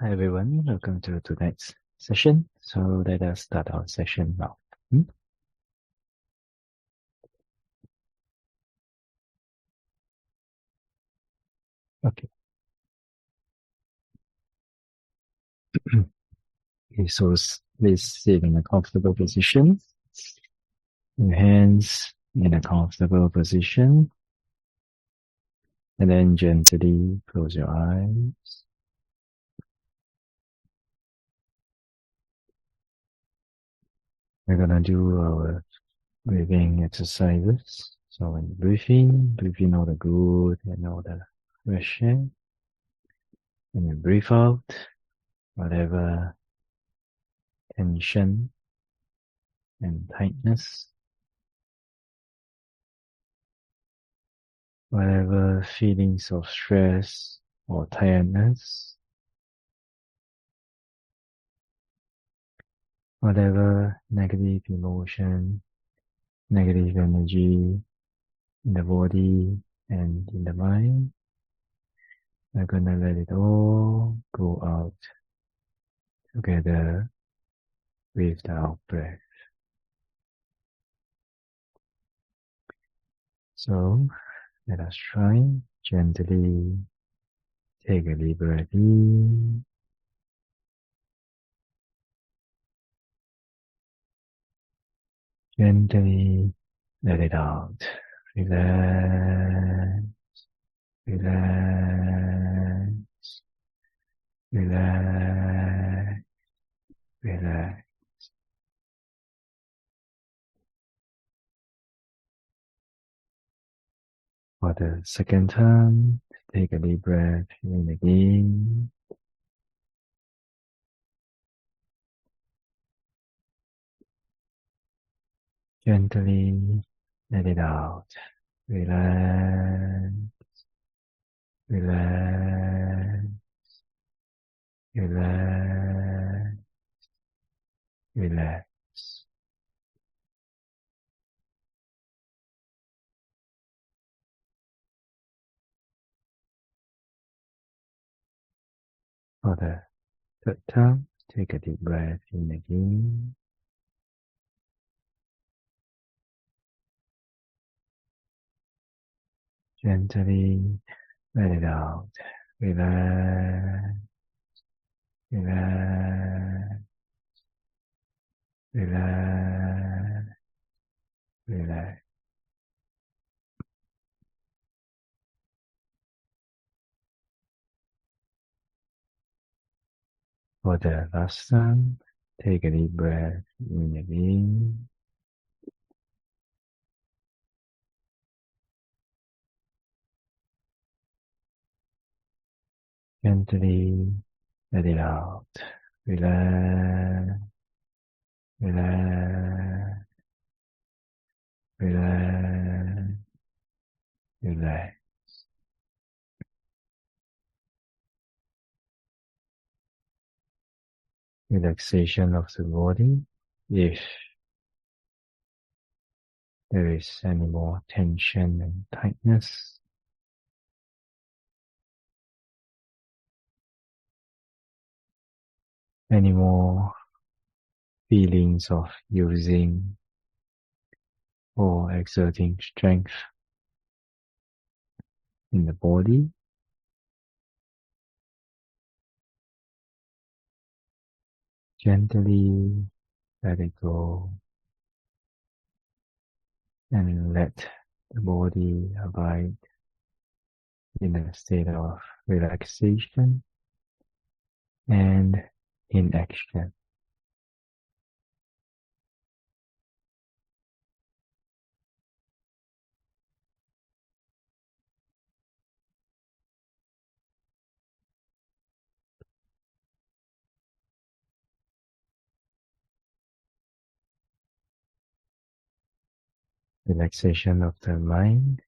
Hi everyone, welcome to tonight's session. So let us start our session now. Okay. Okay, so please sit in a comfortable position. Your hands in a comfortable position. And then gently close your eyes. We're gonna do our breathing exercises. So when you breathe in all the good and all the fresh air. When you breathe out, whatever tension and tightness, whatever feelings of stress or tiredness, whatever negative emotion, negative energy in the body and in the mind, we're gonna let it all go out together with the out breath. So let us try gently take a deep breath in. Gently let it out. Relax, relax, relax, relax. For the second time, take a deep breath in again. Gently let it out. Relax, relax, relax, relax. For the third time, take a deep breath in again. Gently let it out. Relax, relax, relax, relax. For the last time, take a deep breath in again. Gently let it out. Relax, relax, relax, relax. Relaxation of the body. If there is any more tension and tightness, any more feelings of using or exerting strength in the body, gently let it go and let the body abide in a state of relaxation and inaction. Relaxation of the mind.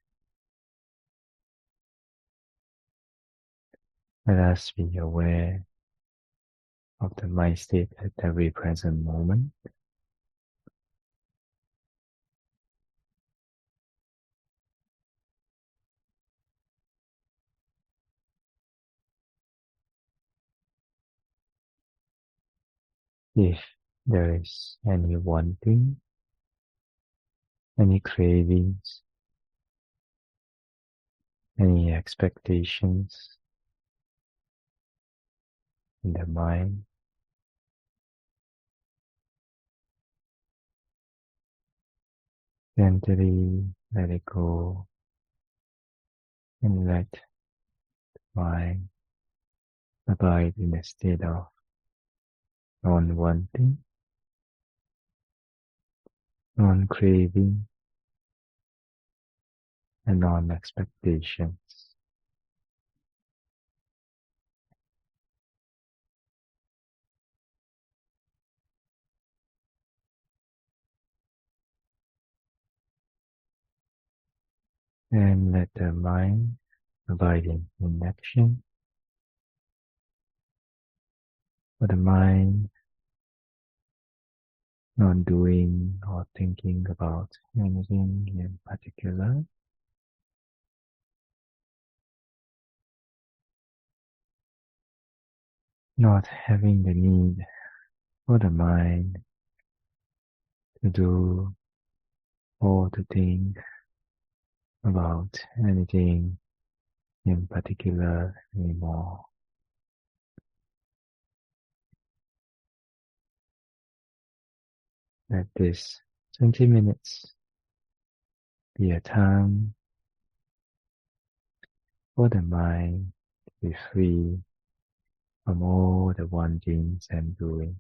Let us be aware of the mind state at every present moment. If there is any wanting, any cravings, any expectations in the mind, gently let it go and let the mind abide in a state of non-wanting, non-craving, and non-expectations. And let the mind abide in inaction, for the mind not doing or thinking about anything in particular, not having the need for the mind to do or to think about anything in particular anymore. Let this 20 minutes be a time for the mind to be free from all the wantings and doing.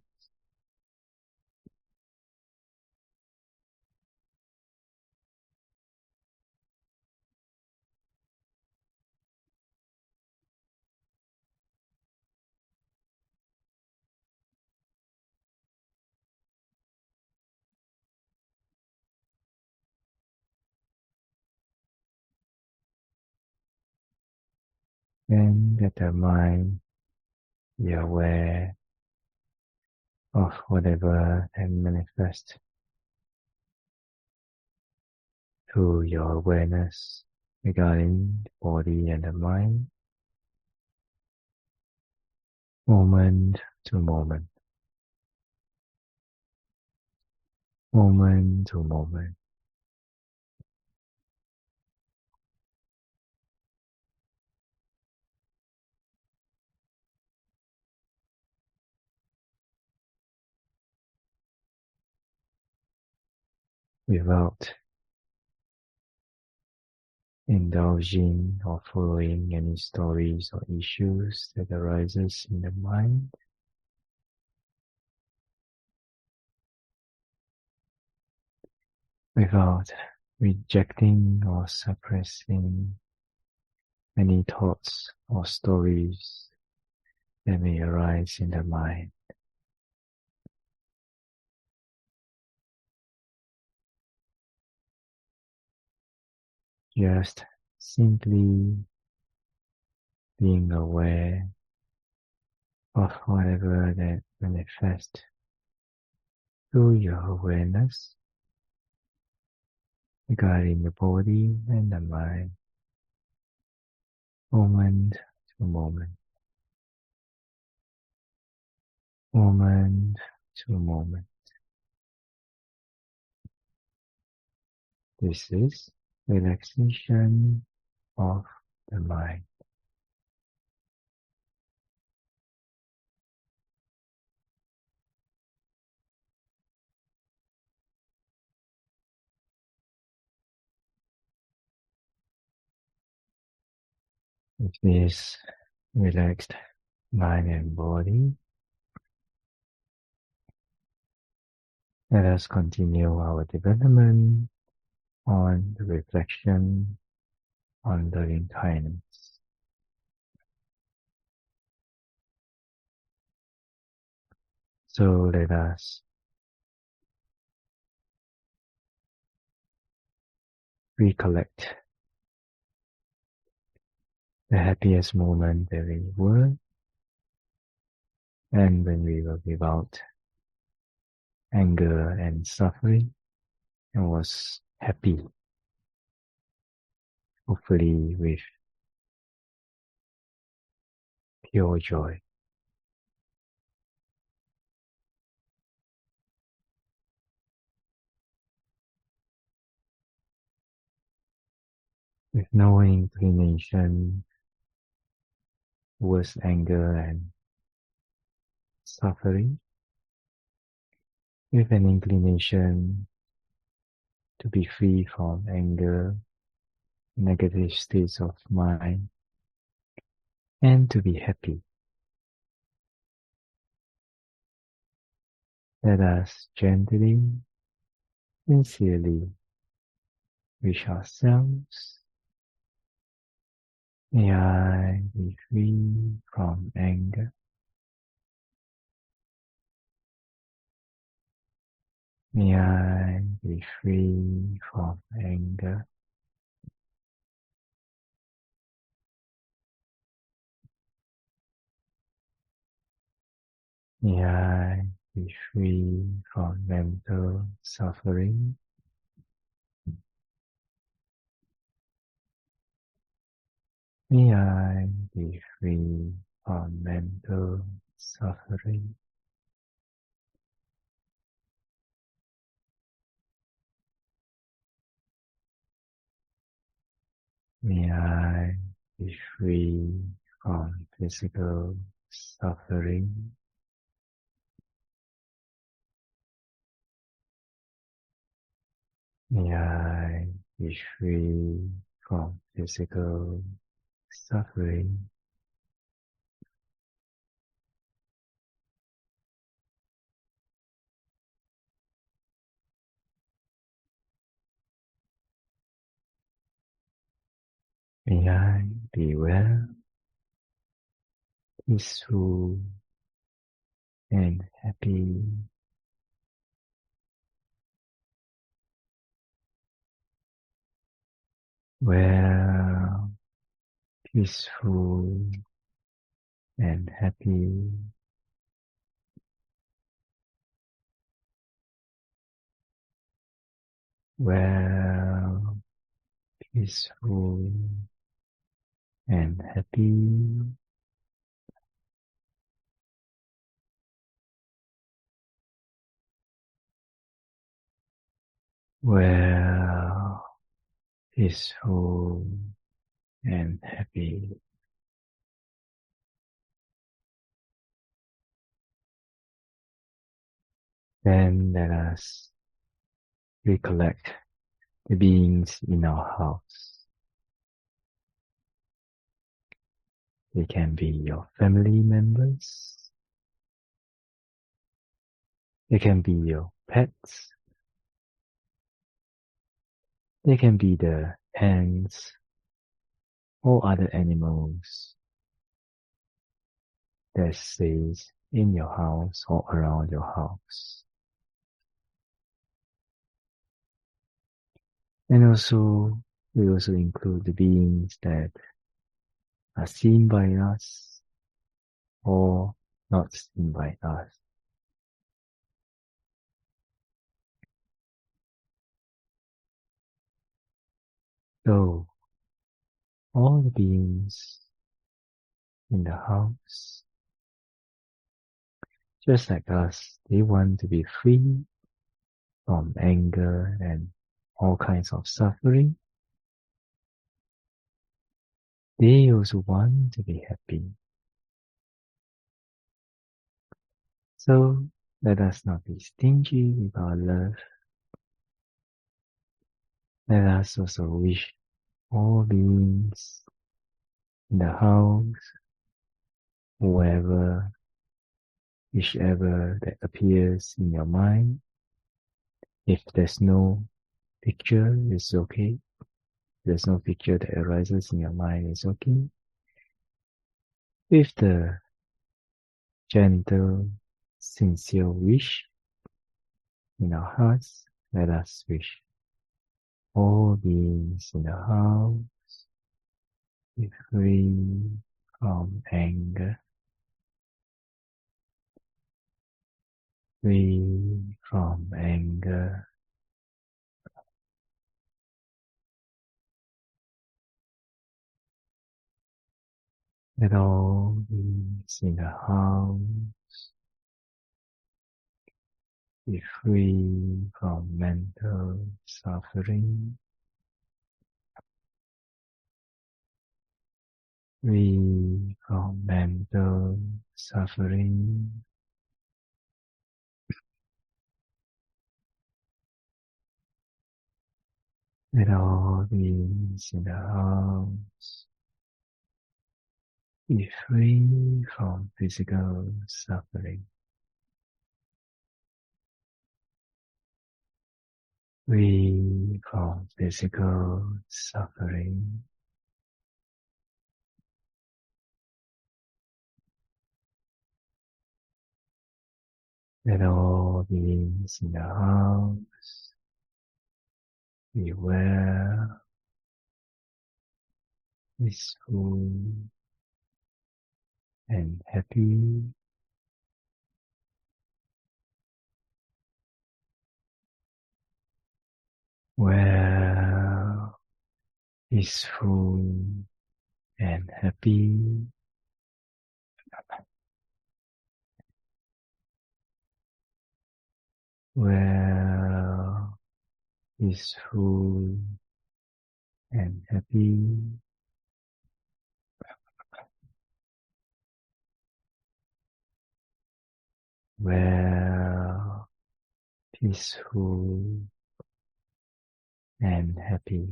And let the mind be aware of whatever can manifest through your awareness regarding the body and the mind, moment to moment, moment to moment. Without indulging or following any stories or issues that arises in the mind, without rejecting or suppressing any thoughts or stories that may arise in the mind. Just simply being aware of whatever that manifests through your awareness regarding the body and the mind, moment to moment, moment to moment. This is relaxation of the mind. With this relaxed mind and body, let us continue our development on the reflection on loving kindness. So let us recollect the happiest moment that we were, and when we were without anger and suffering and was happy, hopefully with pure joy. with no inclination towards anger and suffering, with an inclination to be free from anger, negative states of mind, and to be happy. Let us gently, sincerely wish ourselves, may I be free from anger. May I be free from anger. May I be free from mental suffering. May I be free from mental suffering. May I be free from physical suffering. May I be free from physical suffering. May I be well, peaceful, and happy. Well, peaceful, and happy. Well, peaceful, and happy. Well, peaceful, and happy. Then let us recollect the beings in our house. They can be your family members. They can be your pets. They can be the ants or other animals that stays in your house or around your house. And also, we also include the beings that are seen by us or not seen by us. So, all the beings in the house, just like us, they want to be free from anger and all kinds of suffering. They also want to be happy. So, let us not be stingy with our love. Let us also wish all beings in the house, whoever, whichever that appears in your mind. If there's no picture, it's okay. If there's no picture that arises in your mind, it's okay. With the gentle, sincere wish in our hearts, let us wish all beings in the house be free from anger, free from anger. Let all beings in the house be free from mental suffering. free from mental suffering. Let all beings in the house be free from physical suffering, free from physical suffering. Let all beings in the house be well, peaceful, and happy. Well, peaceful, and happy. Well, peaceful, and happy. Well, peaceful, and happy.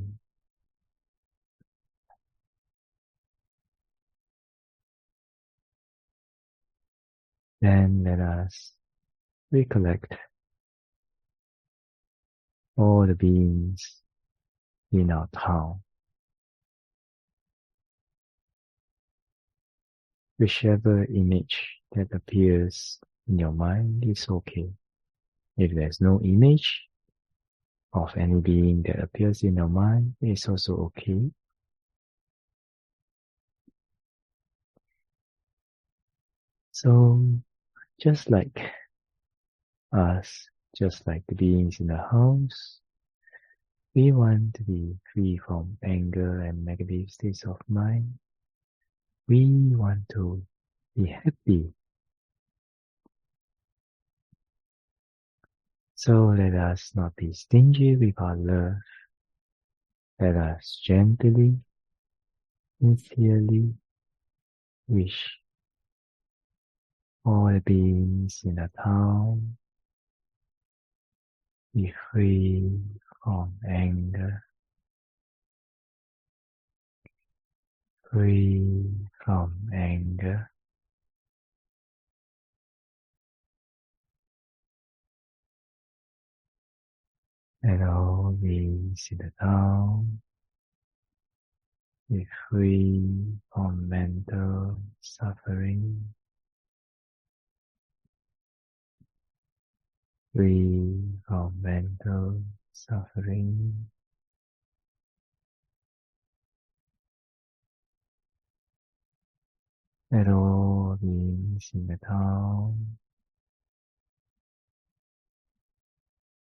Then let us recollect all the beings in our town. Whichever image that appears in your mind is okay. If there's no image of any being that appears in your mind, it's also okay. So, just like us, just like the beings in the house, we want to be free from anger and negative states of mind. We want to be happy. So let us not be stingy with our love. Let us gently, sincerely wish all the beings in the town be free from anger, free from anger. Let all beings in the town be free from mental suffering, free from mental suffering. Let all beings in the town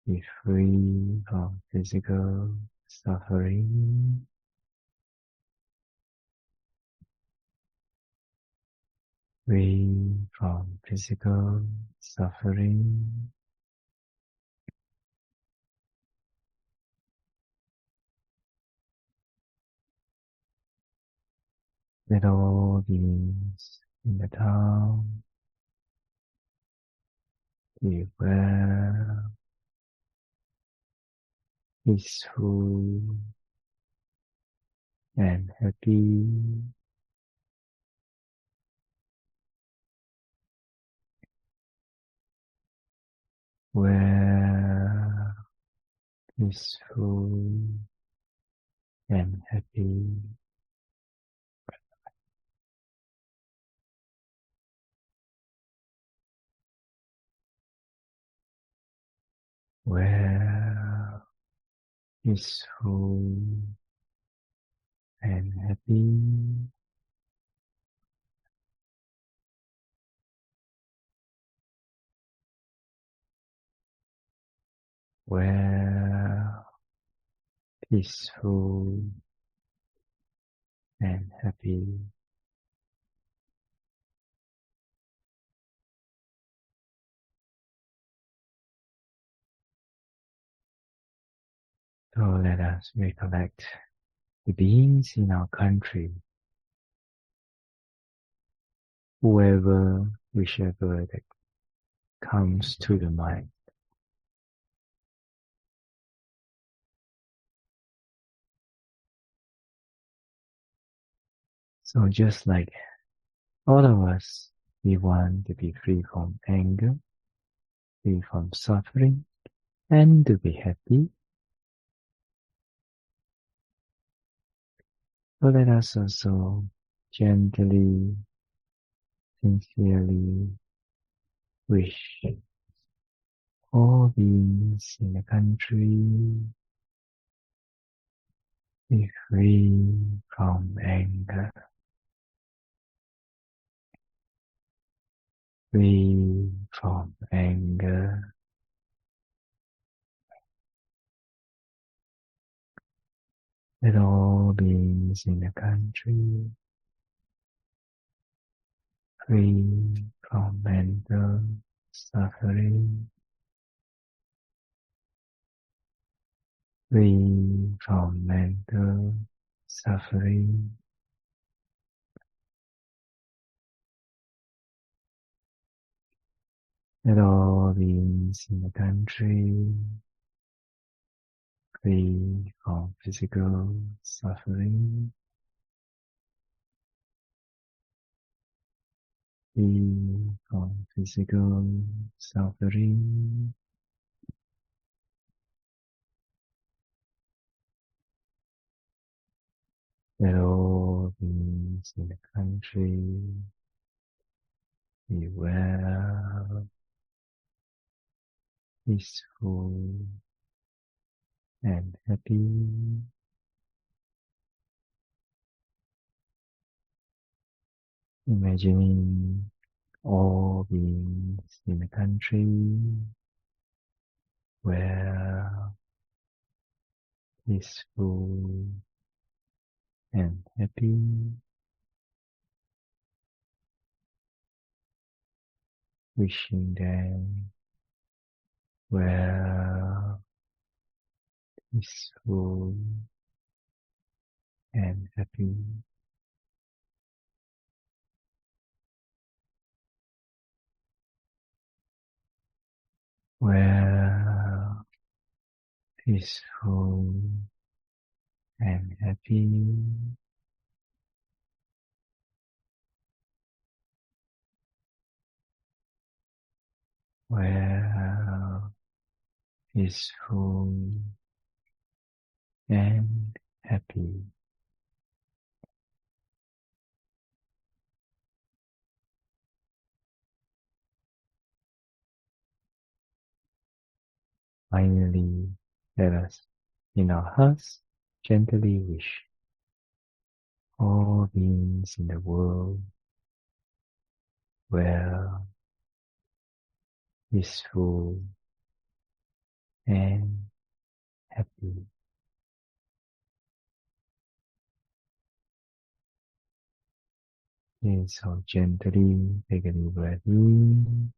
be free from physical suffering, free from physical suffering. Let all beings in the town be well, peaceful, and happy. Well, peaceful, and happy. Well, peaceful, and happy. Well, peaceful, and happy. So let us recollect the beings in our country whichever that comes to the mind. So just like all of us, we want to be free from anger, free from suffering, and to be happy. So let us also gently, sincerely wish all beings in the country be free from anger, free from anger. Let all beings in the country free from mental suffering, free from mental suffering. Let all beings in the country free from physical suffering, free from physical suffering. Let all beings in the country be well, peaceful, and happy. Imagining all beings in the country well, peaceful, and happy. Wishing them well, peaceful, and happy. Well, peaceful, and happy. Well, peaceful, and happy. Finally, let us, in our hearts, gently wish all beings in the world well, peaceful, and happy. Okay, so gently take a deep breath in.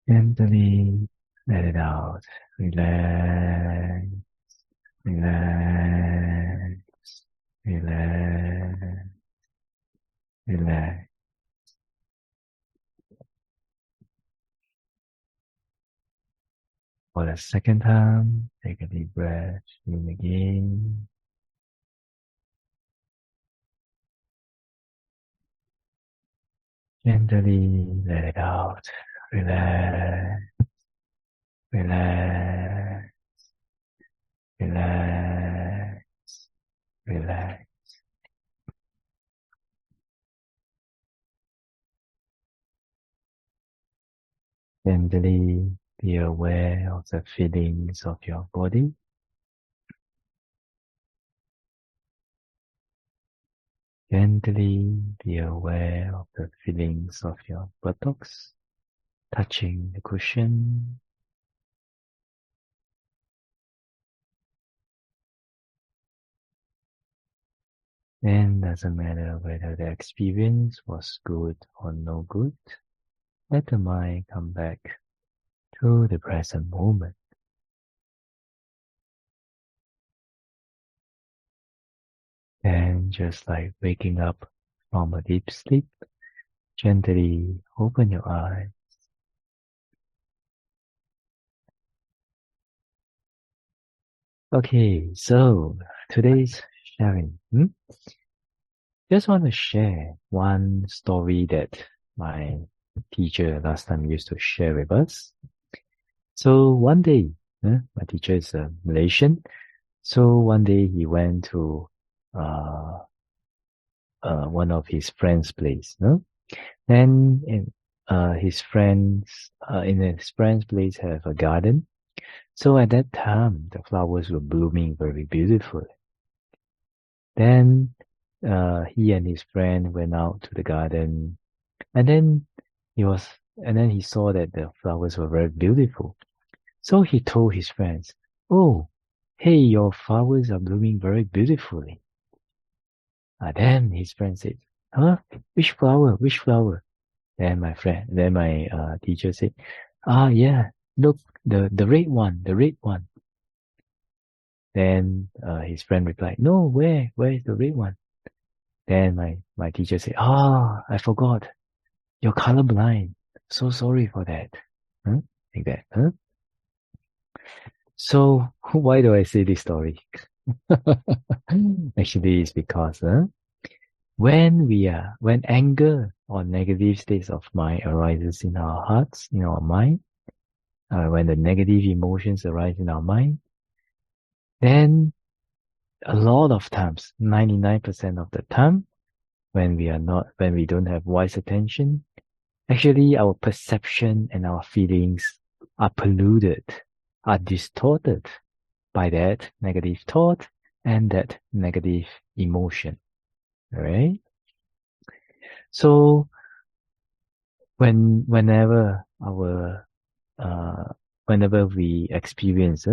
Gently let it out. Relax, relax, relax, relax. For the second time, take a deep breath in again. Gently let it out. Relax, relax, relax, relax. Gently be aware of the feelings of your body. Gently be aware of the feelings of your buttocks touching the cushion. And doesn't matter whether the experience was good or no good, let the mind come back to the present moment. And just like waking up from a deep sleep, gently open your eyes. Okay, so today's sharing. Just want to share one story that my teacher last time used to share with us. So one day, my teacher is a Malaysian. So one day he went to one of his friends' place. Then in his friend's place have a garden. So at that time, the flowers were blooming very beautifully. Then he and his friend went out to the garden, and then he saw that the flowers were very beautiful. So he told his friends, "Oh, hey, your flowers are blooming very beautifully." Then his friend said, "Huh? Which flower? Which flower?" Then my teacher said, yeah, look, the red one, the red one." Then his friend replied, "No, where is the red one?" Then my teacher said, I forgot. You're colorblind. So sorry for that. Like that. So why do I say this story? Actually, it's because when anger or negative states of mind arises in our hearts, in our mind, when the negative emotions arise in our mind, then a lot of times, 99% of the time, when we don't have wise attention, actually our perception and our feelings are polluted, are distorted by that negative thought and that negative emotion. Alright? So whenever we experience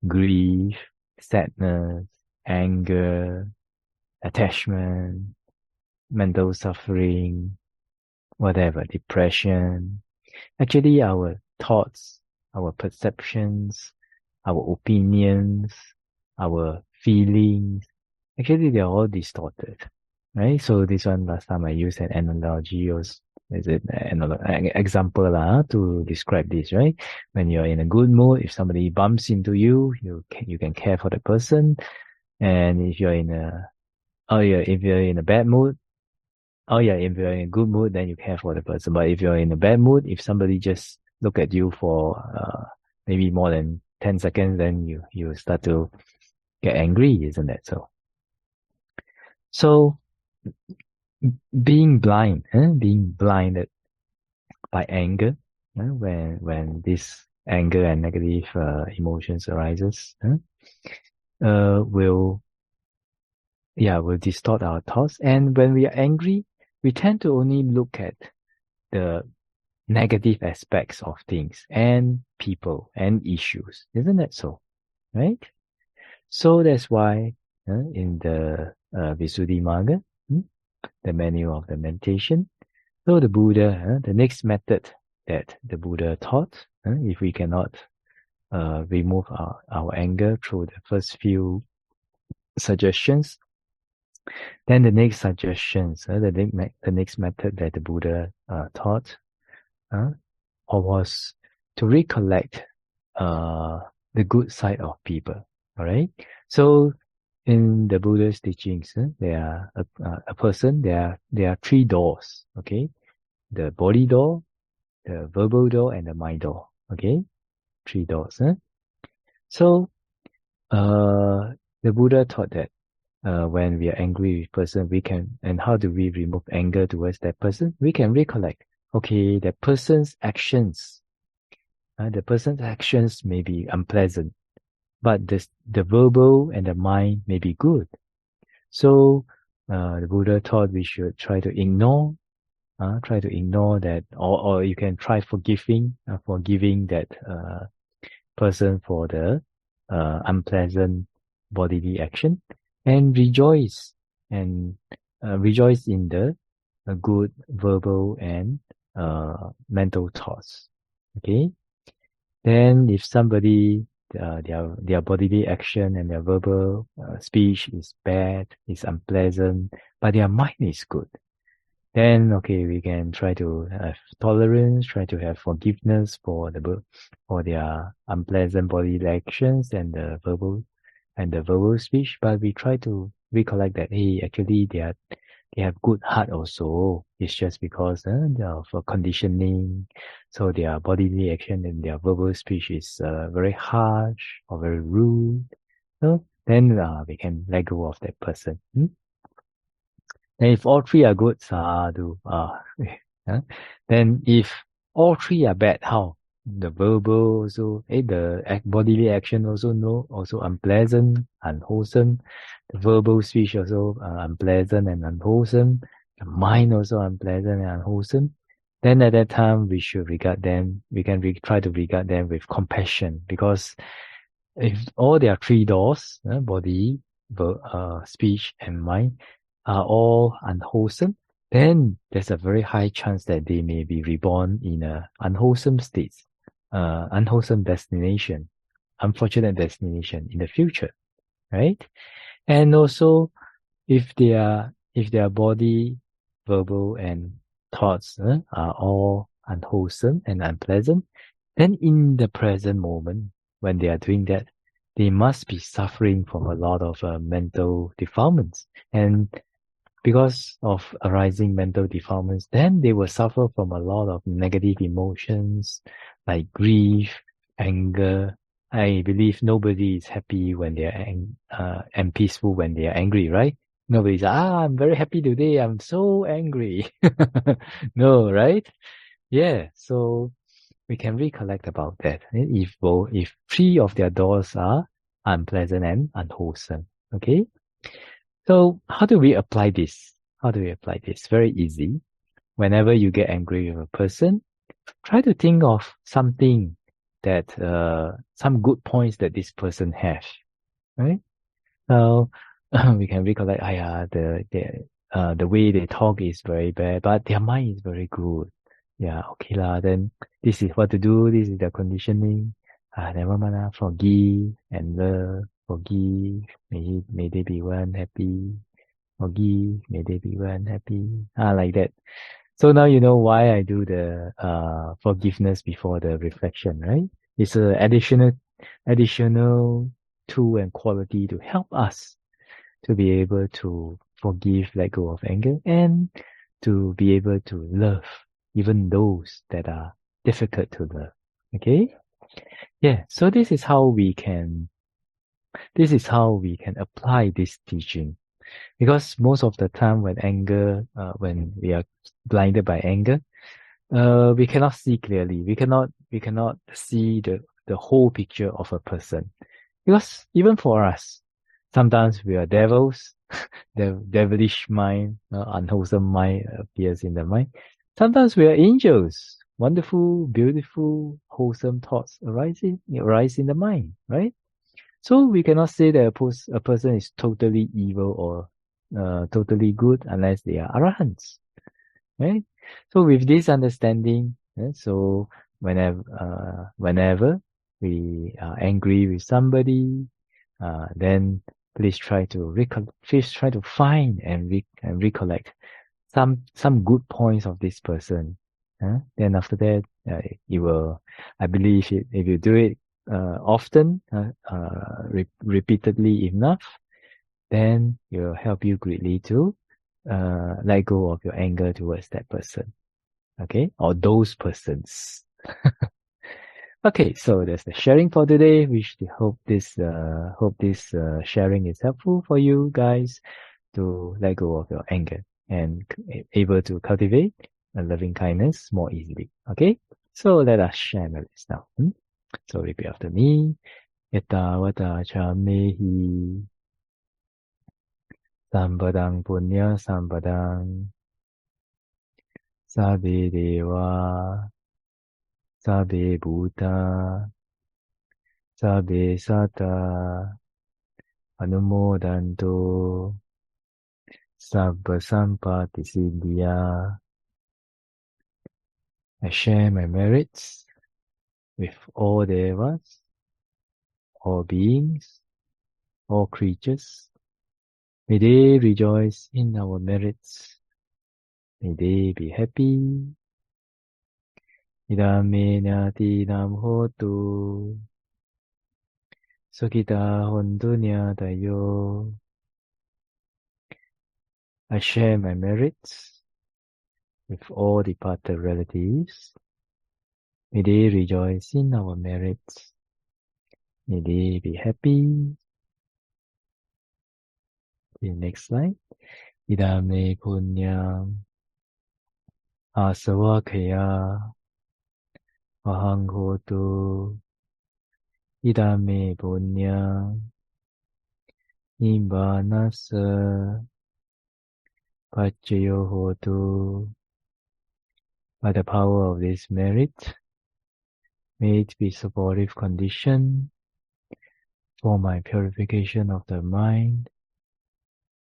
grief, sadness, anger, attachment, mental suffering, whatever, depression, actually our thoughts, our perceptions, our opinions, our feelings, actually they're all distorted, right? So this one, last time I used an analogy, example to describe this, right? When you're in a good mood, if somebody bumps into you, you can care for the person. And if you're in a bad mood, if you're in a good mood, then you care for the person. But if you're in a bad mood, if somebody just look at you for maybe more than 10 seconds, then you start to get angry, isn't that so? So being blinded by anger, when this anger and negative emotions arises, will distort our thoughts. And when we are angry, we tend to only look at the negative aspects of things and people and issues. Isn't that so? Right? So that's why in the Visuddhimagga, the manual of the meditation, so the Buddha, the next method that the Buddha taught, if we cannot remove our anger through the first few suggestions, then the next suggestions, the next method that the Buddha taught was to recollect the good side of people. All right. So in the Buddha's teachings, there are a person. There are three doors. Okay, the body door, the verbal door, and the mind door. Okay, three doors. So the Buddha taught that when we are angry with a person, we can, and how do we remove anger towards that person? We can recollect. Okay, that person's actions. The person's actions may be unpleasant, but the verbal and the mind may be good. So the Buddha taught we should try to ignore that, or you can try forgiving that person for the unpleasant bodily action, and rejoice in the good verbal and mental thoughts. Okay. Then if somebody their bodily action and their verbal speech is bad, is unpleasant, but their mind is good. Then, okay, we can try to have tolerance, try to have forgiveness for their unpleasant bodily actions and the verbal speech. But we try to recollect that, hey, actually they have good heart also. It's just because of conditioning. So their bodily action and their verbal speech is very harsh or very rude. So then we can let go of that person. And if all three are good, sadhu. Then if all three are bad, how? The verbal also, the bodily action also also unpleasant, unwholesome. The verbal speech also unpleasant and unwholesome. The mind also unpleasant and unwholesome. Then at that time, we should regard them, we can try to regard them with compassion, because if all their three doors, body, speech, and mind, are all unwholesome, then there's a very high chance that they may be reborn in a unwholesome state, unwholesome destination, unfortunate destination in the future, right? And also, if their body, verbal, and thoughts are all unwholesome and unpleasant, then in the present moment, when they are doing that, they must be suffering from a lot of mental defilements. And because of arising mental defilements, then they will suffer from a lot of negative emotions like grief, anger. I believe nobody is happy when they are and peaceful when they are angry, right? Nobody's, I'm very happy today, I'm so angry. No, right? Yeah, so we can recollect about that. If three of their doors are unpleasant and unwholesome, okay? So how do we apply this? Very easy. Whenever you get angry with a person, try to think of something that, some good points that this person has, right? So we can recollect, the way they talk is very bad, but their mind is very good. Yeah, okay lah. Then this is what to do. This is the conditioning. Never mind. Forgive and love. Forgive. May they be well and happy. Forgive. May they be well and happy. Like that. So now you know why I do the forgiveness before the reflection, right? It's an additional tool and quality to help us to be able to forgive, let go of anger, and to be able to love even those that are difficult to love. Okay? Yeah, so this is how we can apply this teaching. Because most of the time when we are blinded by anger, we cannot see clearly. We cannot see the whole picture of a person. Because even for us, sometimes we are devils, the devilish mind, unwholesome mind appears in the mind. Sometimes we are angels, wonderful, beautiful, wholesome thoughts arise in the mind, right? So we cannot say that a person is totally evil or totally good unless they are arahants, right? So with this understanding, so whenever we are angry with somebody, then please try to find and recollect some good points of this person. Then after that, I believe if you do it often, repeatedly enough, then it will help you greatly to let go of your anger towards that person, okay, or those persons. Okay, so that's the sharing for today. We hope this sharing is helpful for you guys to let go of your anger and able to cultivate a loving kindness more easily. Okay, so let us share the list now. So repeat after me. Ettavada chamehi Sambadang punya sambadang Sabe deva Sabe bhuta Sabe sata Anumodanto Sabba sampati siddhya. I share my merits with all devas all beings, all creatures. May they rejoice in our merits. May they be happy. Idame nyati nam hotu. Sukita hontu nyatayo. I share my merits with all departed relatives. May they rejoice in our merits. May they be happy. The next slide. Idame punyam asavakaya ahang hotu. Idame punyam nibbānassa paccaya hotu. By the power of this merit, may it be supportive condition for my purification of the mind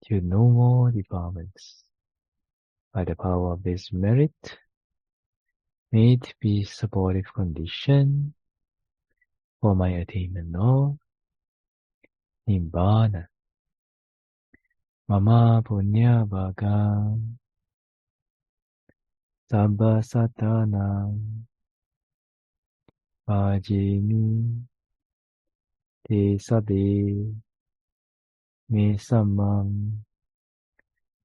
to no more defilements. By the power of this merit, may it be supportive condition for my attainment of Nibbāna. Mama punya bhagam sabba satanam bhajemi te sabbe me sammam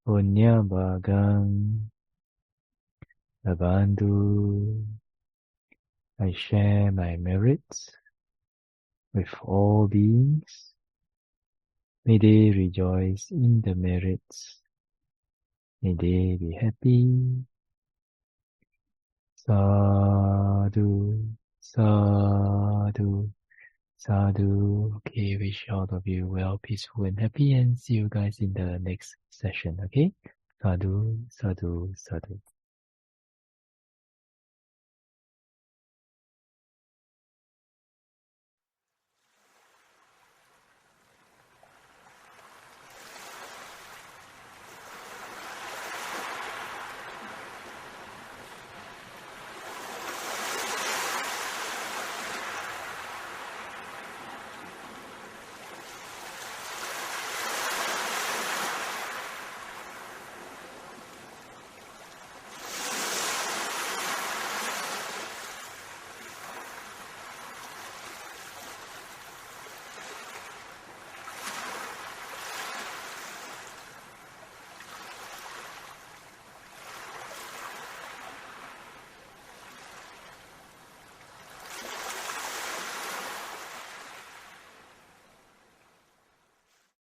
punya bhagam labantu. I share my merits with all beings. May they rejoice in the merits. May they be happy. Sadhu, sadhu, sadhu. Okay, wish all of you well, peaceful and happy, and see you guys in the next session, okay? Sadhu, sadhu, sadhu.